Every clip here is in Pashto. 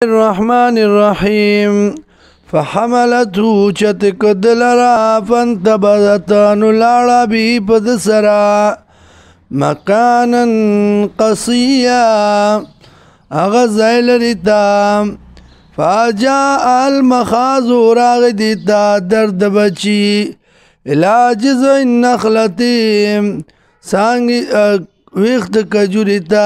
الرحمن الرحيم فحملته چتک دلرا فانتبذت نلارا بی پد سرا مکانا قصیا اغزائل ریتا فاجاء المخاض راغ دیتا درد بچی علاجز النخلتی سانگی ویخت کجوریتا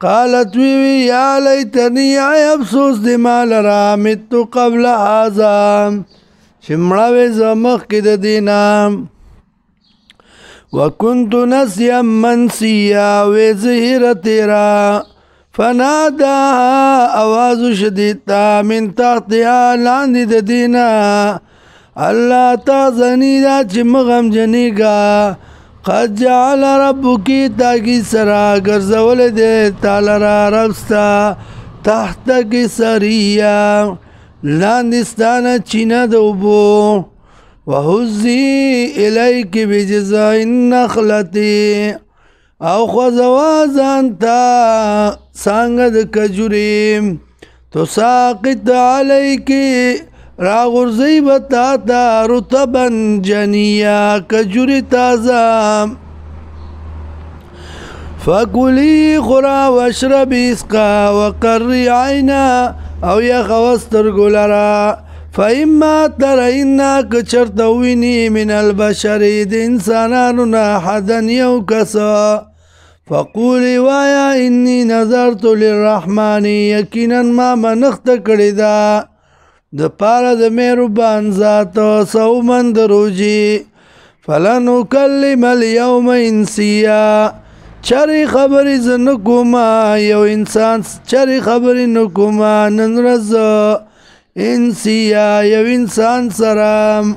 قالت وی یا لیتنی ای افسوس دی مال را متو قبل هذا شمړاوې زمخ کې د دینا وکنت نسیا منسیا و زهره تیرا فناداها आवाज شدیدتا من تحتها لاندې د دینا الله تحزنی دا چې مغم جنیگا قد جعل ربکی تاکی سرا گرزول دے تالرا ربستا تحت کی سریا لاندستان چینا دوبو وحزی الیک بجزا النخلتی او خوزوازان تا سانگد کجوریم تو ساقط علیکی راغرزی بتاتا رطبن جنیا کجوری تازا فکلی خورا واشربی اسقا وقری عینا او یخوستر گلرا فاما ترئینا کچرتوینی من البشری د انسانانونا حدن یو کسا فقولی وایا انی نظرت للرحمانی یقینا ما منخت کردی د پاره د مهربان ذات صومن دروجی فلنکلم اليوم انسیا چری خبری زنکوما یو انسان چری خبری نکوما نن رز انسیا یو انسان سرام